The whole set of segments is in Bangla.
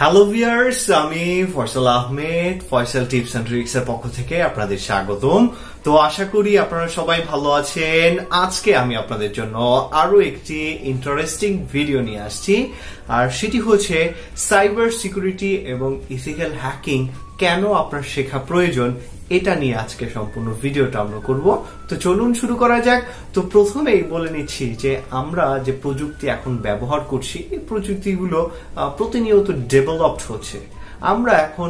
হ্যালো ভিউয়ার্স, আমি Faisal Ahmed Faisal tips and tricks এর পক্ষ থেকে আপনাদের স্বাগতম। তো আশা করি আপনারা সবাই ভালো আছেন। আজকে আমি আপনাদের জন্য আরো একটি ইন্টারেস্টিং ভিডিও নিয়ে আসছি, আর সেটি হচ্ছে সাইবার সিকিউরিটি এবং ইথিক্যাল হ্যাকিং কেন আপনার শেখা প্রয়োজন, এটা নিয়ে আজকে সম্পূর্ণ ভিডিওটা আমরা করব। তো চলুন শুরু করা যাক। তো প্রথমেই বলে নিচ্ছি যে আমরা যে প্রযুক্তি এখন ব্যবহার করছি, এই প্রযুক্তিগুলো প্রতিনিয়ত ডেভেলপড হচ্ছে। আমরা এখন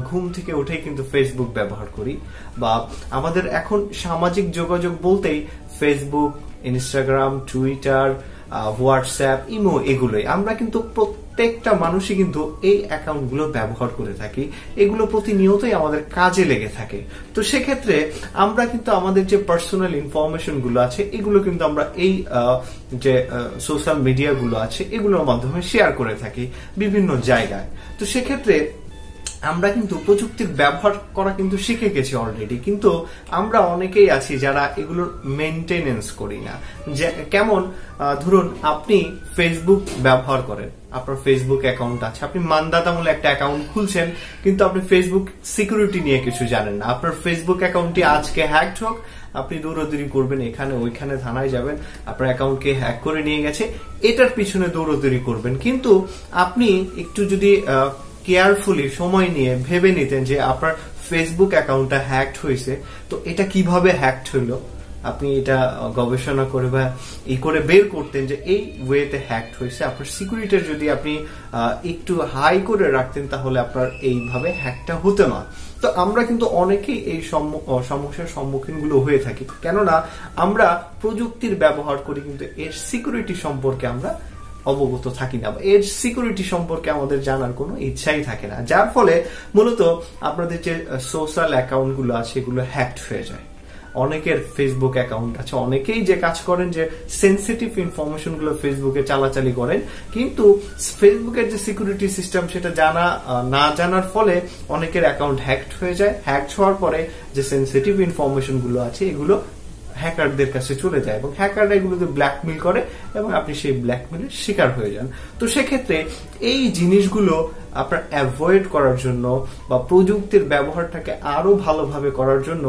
ঘুম থেকে উঠেই কিন্তু ফেসবুক ব্যবহার করি, বা আমাদের এখন সামাজিক যোগাযোগ বলতেই Facebook, Instagram, Twitter, WhatsApp, imo, এগুলোই আমরা কিন্তু প্রত্যেকটা মানুষই কিন্তু এই অ্যাকাউন্টগুলো ব্যবহার করে থাকি। এগুলো প্রতিনিয়তই আমাদের কাজে লেগে থাকে। তো সেক্ষেত্রে আমরা কিন্তু আমাদের যে পার্সোনাল ইনফরমেশন গুলো আছে, এগুলো কিন্তু আমরা এই যে সোশ্যাল মিডিয়া গুলো আছে এগুলোর মাধ্যমে শেয়ার করে থাকি বিভিন্ন জায়গায়। তো সেক্ষেত্রে আমরা কিন্তু প্রযুক্তির ব্যবহার করা কিন্তু শিখে গেছি অলরেডি, কিন্তু আমরা অনেকেই আছি যারা এগুলোর মেনটেনেন্স করি না। কেমন, ধরুন আপনি ফেসবুক ব্যবহার করেন, আপনার ফেসবুক অ্যাকাউন্ট আছে, আপনি মানদাতামূলক একটা অ্যাকাউন্ট খুলছেন, কিন্তু আপনি ফেসবুক সিকিউরিটি নিয়ে কিছু জানেন না। আপনার ফেসবুক অ্যাকাউন্টটি আজকে হ্যাকড হোক, আপনি দৌড়াদৌড়ি করবেন, এখানে ওইখানে থানায় যাবেন, আপনার অ্যাকাউন্টকে হ্যাক করে নিয়ে গেছে, এটার পিছনে দৌড়াদৌড়ি করবেন। কিন্তু আপনি একটু যদি কেয়ারফুলি সময় নিয়ে ভেবে নিতেন যে আপনার ফেসবুক অ্যাকাউন্টটা হ্যাকড হয়েছে, তো এটা কিভাবে হ্যাকড হইলো, আপনি এটা গবেষণা করে বা এই করে বের করতেন যে এই ওয়েতে হ্যাকড হয়েছে, আপনার সিকিউরিটি যদি আপনি একটু হাই করে রাখতেন, তাহলে আপনার এইভাবে হ্যাকটা হতো না। তো আমরা কিন্তু অনেকেই এই সমস্যার সম্মুখীন গুলো হয়ে থাকি, কেননা আমরা প্রযুক্তির ব্যবহার করি কিন্তু এর সিকিউরিটি সম্পর্কে আমরা অবগত থাকি না, বা এর সিকিউরিটি সম্পর্কে আমাদের জানার কোনো ইচ্ছাই থাকে না, যার ফলে মূলত আপনাদের যে সোশ্যাল অ্যাকাউন্ট গুলো আছে এগুলো হ্যাকড হয়ে যায়। অনেকের ফেসবুক অ্যাকাউন্ট আছে, অনেকেই যে কাজ করেন যে সেন্সিটিভ ইনফরমেশন গুলো ফেসবুকে চালাচালি করেন, কিন্তু ফেসবুকের যে সিকিউরিটি সিস্টেম সেটা না জানার ফলে অনেকের অ্যাকাউন্ট হ্যাকড হয়ে যায়। হ্যাকড হওয়ার পরে যে সেন্সিটিভ ইনফরমেশন গুলো আছে এগুলো হ্যাকারদের কাছে চলে যায়, এবং হ্যাকাররা এগুলোকে ব্ল্যাকমেল করে এবং আপনি সেই ব্ল্যাকমেলের শিকার হয়ে যান। তো সেক্ষেত্রে এই জিনিসগুলো আপনার অ্যাভয়েড করার জন্য বা প্রযুক্তির ব্যবহারটাকে আরো ভালোভাবে করার জন্য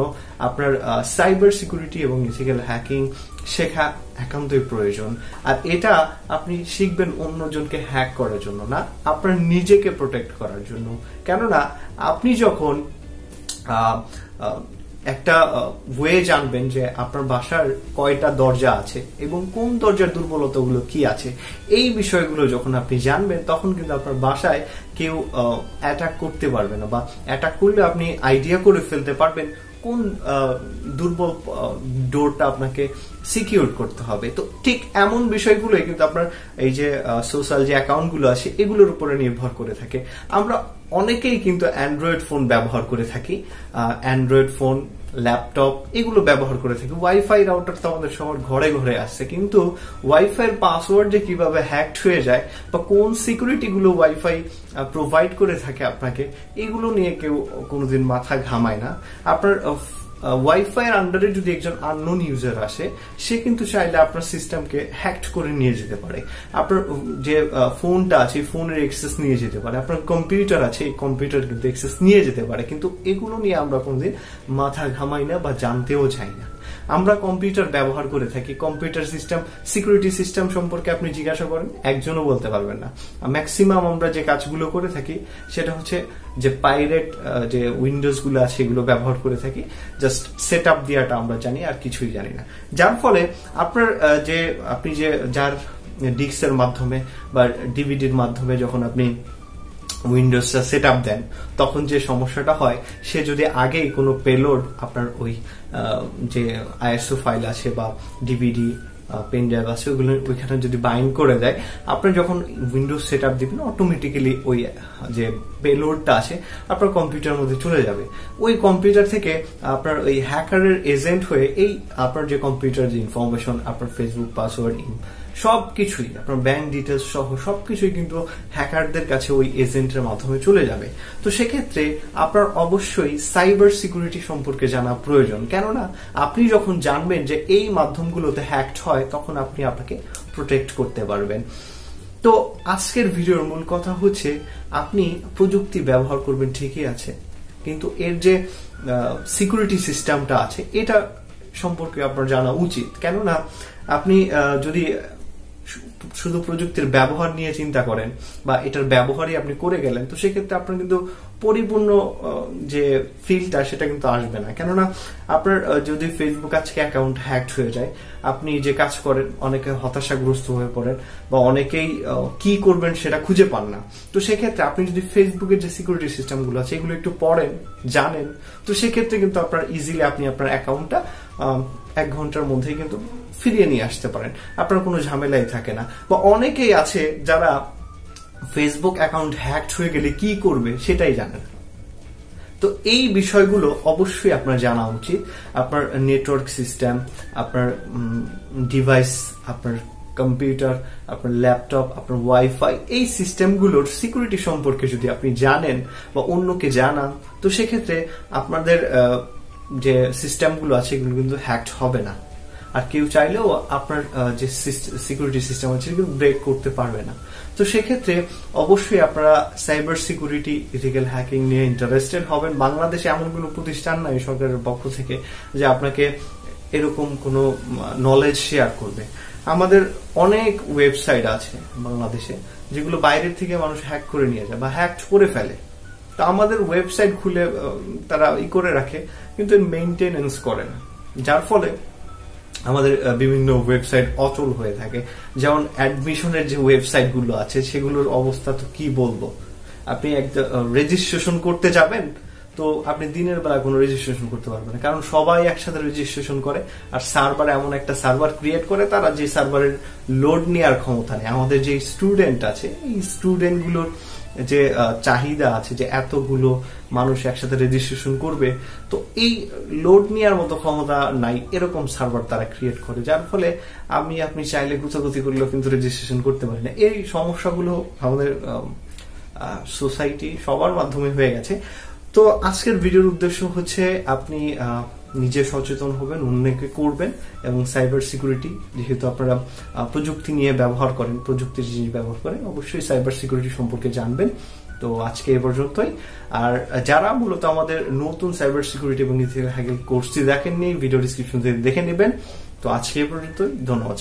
আপনার সাইবার সিকিউরিটি এবং ইথিক্যাল হ্যাকিং শেখা একান্তই প্রয়োজন। আর এটা আপনি শিখবেন অন্যজনকে হ্যাক করার জন্য না, আপনার নিজেকে প্রোটেক্ট করার জন্য। কেননা আপনি যখন একটা ওয়ে জানবেন যে আপনার বাসার কয়টা দরজা আছে এবং কোন দরজার দুর্বলতাগুলো কি আছে, এই বিষয়গুলো যখন আপনি জানবেন, তখন কিন্তু আপনার বাসায় কেউ অ্যাটাক করতে পারবে না, বা অ্যাটাক করলে আপনি আইডিয়া করে ফেলতে পারবেন কোন দুর্বল ডোরটা আপনাকে সিকিউর করতে হবে। তো ঠিক এমন বিষয়গুলোই কিন্তু আপনার এই যে সোশ্যাল যে অ্যাকাউন্ট গুলো আছে এগুলোর উপরে নির্ভর করে থাকে। আমরা অনেকেই কিন্তু অ্যান্ড্রয়েড ফোন ব্যবহার করে থাকি, অ্যান্ড্রয়েড ফোন, ল্যাপটপ এগুলো ব্যবহার করে থাকি। ওয়াইফাই রাউটার তো আমাদের সবার ঘরে ঘরে আসছে, কিন্তু ওয়াইফাই এর পাসওয়ার্ড যে কিভাবে হ্যাকড হয়ে যায় বা কোন সিকিউরিটি গুলো ওয়াইফাই প্রোভাইড করে থাকে আপনাকে, এগুলো নিয়ে কেউ কোনোদিন মাথা ঘামায় না। আপনার ওয়াইফাই এর আন্ডারে যদি একজন আননোন ইউজার আসে, সে কিন্তু চাইলে আপনার সিস্টেমকে হ্যাকড করে নিয়ে যেতে পারে। আপনার যে ফোনটা আছে ফোনের অ্যাক্সেস নিয়ে যেতে পারে, আপনার কম্পিউটার আছে এই কম্পিউটার কিন্তু অ্যাক্সেস নিয়ে যেতে পারে, কিন্তু এগুলো নিয়ে আমরা কোনোদিন মাথা ঘামাই না বা জানতেও চাই না। আমরা কম্পিউটার ব্যবহার করে থাকি, কম্পিউটার সিস্টেম সিকিউরিটি সিস্টেম সম্পর্কে আপনি জিজ্ঞাসা করেন, একজনও বলতে পারবেন না। ম্যাক্সিমাম আমরা যে কাজগুলো করে থাকি সেটা হচ্ছে যে পাইরেট যে উইন্ডোজ গুলো আছে এগুলো ব্যবহার করে থাকি, জাস্ট সেট আপ দেওয়াটা আমরা জানি, আর কিছুই জানি না। যার ফলে আপনার আপনি যার ডিস্কের মাধ্যমে বা ডিভিডির মাধ্যমে যখন আপনি উইন্ডোজটা সেট আপ দেন, তখন যে সমস্যাটা হয়, সে যদি আগেই কোনো পেলোড আপনার ওই যে আইএসও ফাইল আছে বা ডিভিডি পেন ড্রাইভ আছে ওইখানে যদি বাইন্ড করে দেয়, আপনার যখন উইন্ডোজ সেট আপ দিবেন অটোমেটিক্যালি ওই যে পেলোডটা আছে আপনার কম্পিউটারের মধ্যে চলে যাবে। ওই কম্পিউটার থেকে আপনার ওই হ্যাকারের এজেন্ট হয়ে এই আপনার যে কম্পিউটার যে ইনফরমেশন, আপনার ফেসবুক পাসওয়ার্ড, সবকিছুই আপনার ব্যাংক ডিটেলস সহ সবকিছুই কিন্তু হ্যাকারদের কাছে ওই এজেন্টের মাধ্যমে চলে যাবে। তো সেক্ষেত্রে আপনার অবশ্যই সাইবার সিকিউরিটি সম্পর্কে জানা প্রয়োজন, কেননা আপনি যখন জানবেন যে এই মাধ্যমগুলোতে হ্যাকড হয়, তখন আপনি আপনাকে প্রোটেক্ট করতে পারবেন। তো আজকের ভিডিওর মূল কথা হচ্ছে আপনি প্রযুক্তি ব্যবহার করবেন ঠিকই আছে, কিন্তু এর যে সিকিউরিটি সিস্টেমটা আছে এটা সম্পর্কে আপনার জানা উচিত। কেননা আপনি যদি শুধু প্রযুক্তির ব্যবহার নিয়ে চিন্তা করেন বা এটার ব্যবহারই আপনি করে গেলেন, তো সেক্ষেত্রে আপনার কিন্তু পরিপূর্ণ যে ফিলটা সেটা কিন্তু আসবে না। কেননা আপনার যদি ফেসবুক আজকে অ্যাকাউন্ট হ্যাকড হয়ে যায়, আপনি যে কাজ করেন অনেকে হতাশাগ্রস্ত হয়ে পড়েন বা অনেকেই কি করবেন সেটা খুঁজে পান না। তো সেক্ষেত্রে আপনি যদি ফেসবুকের যে সিকিউরিটি সিস্টেমগুলো আছে এগুলো একটু পড়েন, জানেন, তো সেক্ষেত্রে কিন্তু আপনার ইজিলি আপনি আপনার অ্যাকাউন্টটা 1 ঘন্টার মধ্যেই কিন্তু ফিরিয়ে নিয়ে আসতে পারেন, আপনার কোনো ঝামেলাই থাকে না। বা অনেকেই আছে যারা ফেসবুক অ্যাকাউন্ট হ্যাকড হয়ে গেলে কি করবে সেটাই জানেন। তো এই বিষয়গুলো অবশ্যই আপনার জানা উচিত। আপনার নেটওয়ার্ক সিস্টেম, আপনার ডিভাইস, আপনার কম্পিউটার, আপনার ল্যাপটপ, আপনার ওয়াইফাই, এই সিস্টেমগুলোর সিকিউরিটি সম্পর্কে যদি আপনি জানেন বা অন্যকে জানান, তো সেক্ষেত্রে আপনাদের যে সিস্টেমগুলো আছে এগুলো কিন্তু হ্যাকড হবে না। আর কেউ চাইলেও আপনার যে সিকিউরিটি সিস্টেম আছে সেগুলো ব্রেক করতে পারবে না। তো সেক্ষেত্রে অবশ্যই আপনারা সাইবার সিকিউরিটি, ইথিক্যাল হ্যাকিং নিয়ে ইন্টারেস্টেড হবেন। বাংলাদেশে এমন কোনো প্রতিষ্ঠান নাই সরকারের পক্ষ থেকে যে আপনাকে এরকম কোনো নলেজ শেয়ার করবে। আমাদের অনেক ওয়েবসাইট আছে বাংলাদেশে যেগুলো বাইরের থেকে মানুষ হ্যাক করে নিয়ে যায় বা হ্যাক করে ফেলে। তো আমাদের ওয়েবসাইট খুলে তারা করে রাখে কিন্তু মেইনটেনেন্স করে না, যার ফলে আমাদের বিভিন্ন ওয়েবসাইট অচল হয়ে থাকে। যেমন অ্যাডমিশনের যে ওয়েবসাইট গুলো আছে সেগুলোর অবস্থা তো কি বলবো। আপনি একটা রেজিস্ট্রেশন করতে যাবেন, তো আপনি দিনের বেলা কোনো রেজিস্ট্রেশন করতে পারবেন না, কারণ সবাই একসাথে রেজিস্ট্রেশন করে আর সার্ভার এমন একটা সার্ভার ক্রিয়েট করে তারা যে সার্ভারের লোড নেওয়ার ক্ষমতা নেই। আমাদের যে স্টুডেন্ট আছে এই স্টুডেন্ট গুলোর যে চাহিদা আছে যে এতগুলো মানুষ একসাথে রেজিস্ট্রেশন করবে, তো এই লোড নেওয়ার মতো ক্ষমতা নাই, এরকম সার্ভার তারা ক্রিয়েট করে, যার ফলে আপনি চাইলে গুছাগুছি করলেও কিন্তু রেজিস্ট্রেশন করতে পারি না। এই সমস্যাগুলো আমাদের সোসাইটি সবার মাধ্যমে হয়ে গেছে। তো আজকের ভিডিওর উদ্দেশ্য হচ্ছে আপনি নিজে সচেতন হবেন, অন্যকে করবেন, এবং সাইবার সিকিউরিটি যেহেতু আপনারা প্রযুক্তি নিয়ে ব্যবহার করেন, প্রযুক্তির জিনিস ব্যবহার করেন, অবশ্যই সাইবার সিকিউরিটি সম্পর্কে জানবেন। তো আজকে এ পর্যন্তই। আর যারা মূলত আমাদের নতুন সাইবার সিকিউরিটি এবং ইথিক্যাল হ্যাকিং কোর্সটি দেখেননি, ভিডিও ডিসক্রিপশন থেকে দেখে নেবেন। তো আজকে এ পর্যন্তই, ধন্যবাদ।